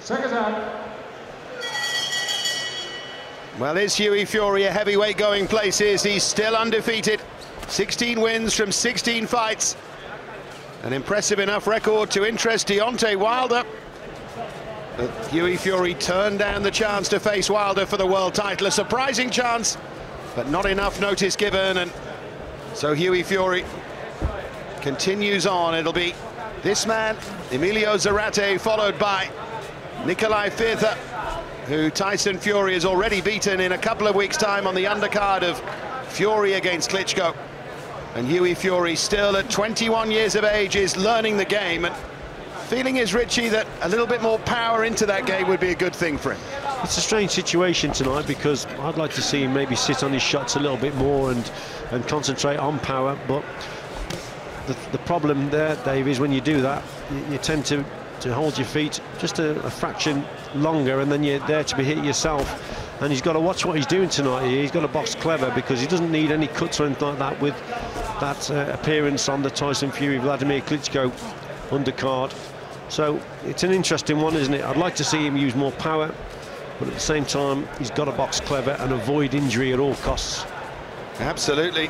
Second time. Well, is Hughie Fury a heavyweight going places? He's still undefeated. 16 wins from 16 fights. An impressive enough record to interest Deontay Wilder. But Hughie Fury turned down the chance to face Wilder for the world title. A surprising chance, but not enough notice given. And so Hughie Fury continues on. It'll be this man, Emilio Zarate, followed by Nikolai Firtha, who Tyson Fury has already beaten in a couple of weeks' time on the undercard of Fury against Klitschko. And Hughie Fury, still at 21 years of age, is learning the game, and feeling is, Richie, that a little bit more power into that game would be a good thing for him. It's a strange situation tonight, because I'd like to see him maybe sit on his shots a little bit more and concentrate on power, but the problem there, Dave, is when you do that, you tend to hold your feet just a fraction longer, and then you're there to be hit yourself. And he's got to watch what he's doing tonight. He's got to box clever, because he doesn't need any cuts or anything like that with that appearance on the Tyson Fury Vladimir Klitschko undercard. So it's an interesting one, isn't it? I'd like to see him use more power, but at the same time he's got to box clever and avoid injury at all costs. Absolutely.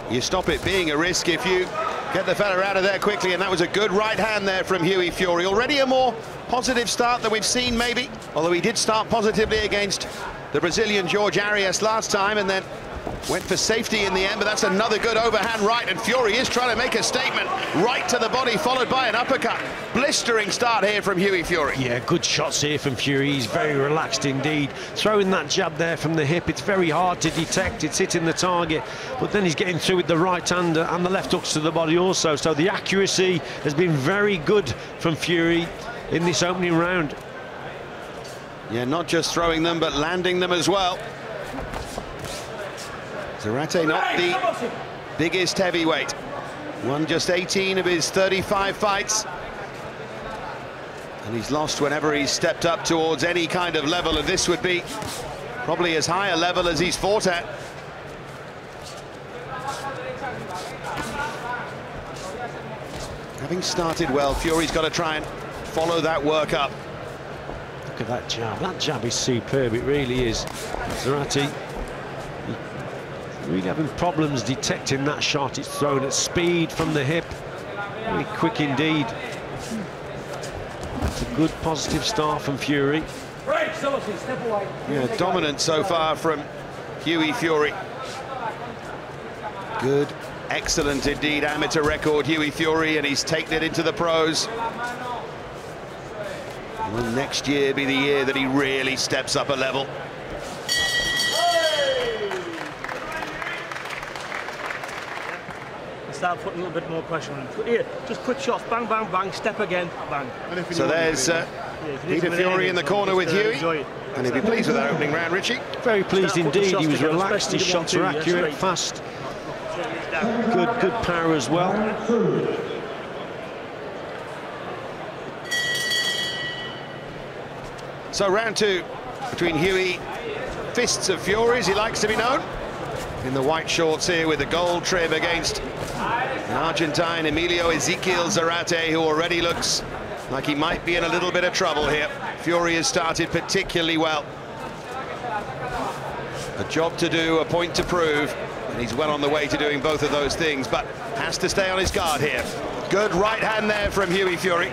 You stop it being a risk if you get the fella out of there quickly, and that was a good right hand there from Hughie Fury. Already a more positive start than we've seen, maybe, although he did start positively against the Brazilian George Arias last time and then went for safety in the end. But that's another good overhand right, and Fury is trying to make a statement. Right to the body, followed by an uppercut. Blistering start here from Hughie Fury. Yeah, good shots here from Fury. He's very relaxed indeed. Throwing that jab there from the hip, it's very hard to detect. It's hitting the target, but then he's getting through with the right hand and the left hooks to the body also. So the accuracy has been very good from Fury in this opening round. Yeah, not just throwing them, but landing them as well. Zarate, not the biggest heavyweight. Won just 18 of his 35 fights. And he's lost whenever he's stepped up towards any kind of level, and this would be probably as high a level as he's fought at. Having started well, Fury's got to try and follow that work up. Look at that jab. That jab is superb, it really is. Zarate really having problems detecting that shot. It's thrown at speed from the hip. Very quick indeed. That's a good positive start from Fury. Yeah, dominant so far from Hughie Fury. Good, excellent indeed amateur record, Hughie Fury, and he's taken it into the pros. Will next year be the year that he really steps up a level? Start putting a little bit more pressure on him. Here, just quick shots, bang, bang, bang, step again, bang. So there's Peter Fury in the corner with Hughie. And he'd be pleased with that opening round, Richie. Very pleased indeed. He was relaxed, his shots are accurate, fast. Good power as well. So round two between Hughie, Fists of Fury, as he likes to be known, in the white shorts here with the gold trim against an Argentine, Emilio Zarate, who already looks like he might be in a little bit of trouble here. Fury has started particularly well. A job to do, a point to prove, and he's well on the way to doing both of those things, but has to stay on his guard here. Good right hand there from Hughie Fury.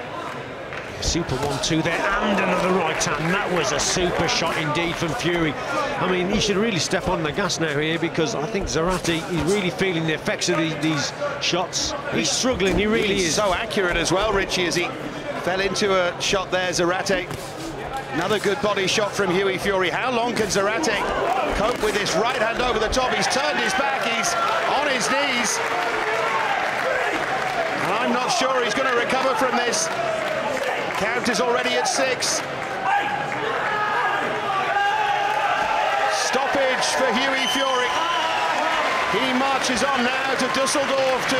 Super 1-2 there, and another right hand. That was a super shot indeed from Fury. I mean, he should really step on the gas now here, because I think Zarate is really feeling the effects of these shots. He's struggling, he really is. So accurate as well, Richie, as he fell into a shot there, Zarate. Another good body shot from Hughie Fury. How long can Zarate cope with this right hand over the top? He's turned his back, he's on his knees. And I'm not sure he's going to recover from this. Count is already at 6. Stoppage for Hughie Fury. He marches on now to Dusseldorf to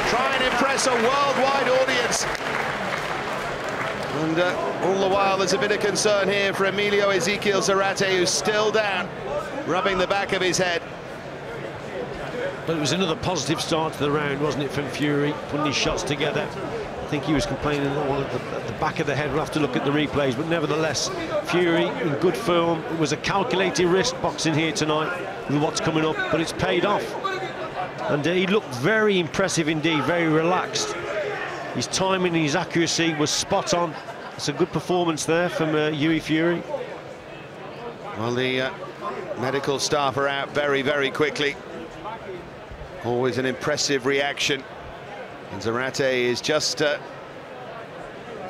try and impress a worldwide audience. And all the while there's a bit of concern here for Emilio Zarate, who's still down, rubbing the back of his head. But it was another positive start to the round, wasn't it, from Fury, putting his shots together. I think he was complaining at the back of the head. We'll have to look at the replays, but nevertheless, Fury in good form. It was a calculated risk boxing here tonight with what's coming up, but it's paid off. And he looked very impressive indeed, very relaxed. His timing and his accuracy was spot on. It's a good performance there from Hughie Fury. Well, the medical staff are out very, very quickly. Always an impressive reaction. And Zarate is just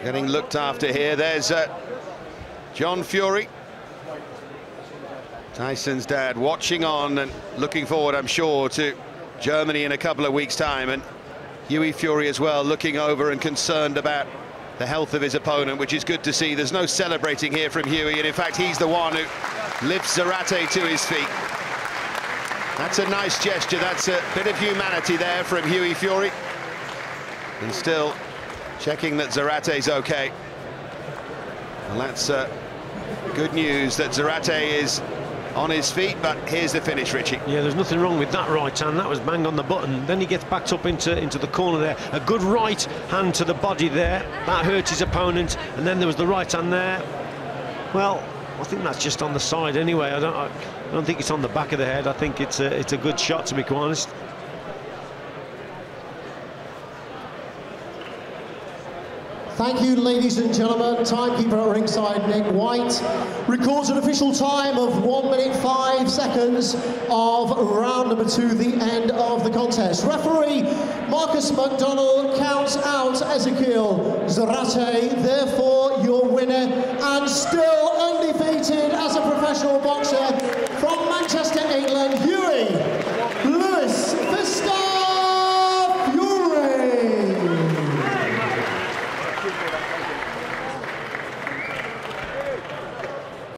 getting looked after here. There's John Fury, Tyson's dad, watching on and looking forward, I'm sure, to Germany in a couple of weeks' time. And Hughie Fury as well, looking over and concerned about the health of his opponent, which is good to see. There's no celebrating here from Hughie, and in fact he's the one who lifts Zarate to his feet. That's a nice gesture. That's a bit of humanity there from Hughie Fury, and still checking that Zarate's okay. Well, that's good news that Zarate is on his feet, but here's the finish, Richie. Yeah, there's nothing wrong with that right hand. That was bang on the button. Then he gets backed up into the corner there. A good right hand to the body there. That hurt his opponent. And then there was the right hand there. Well, I think that's just on the side anyway. I don't think it's on the back of the head. I think it's a good shot, to be quite honest. Thank you, ladies and gentlemen. Timekeeper at ringside, Nick White, records an official time of 1 minute 5 seconds of round number 2, the end of the contest. Referee Marcus McDonald counts out Ezekiel Zarate. Therefore, your winner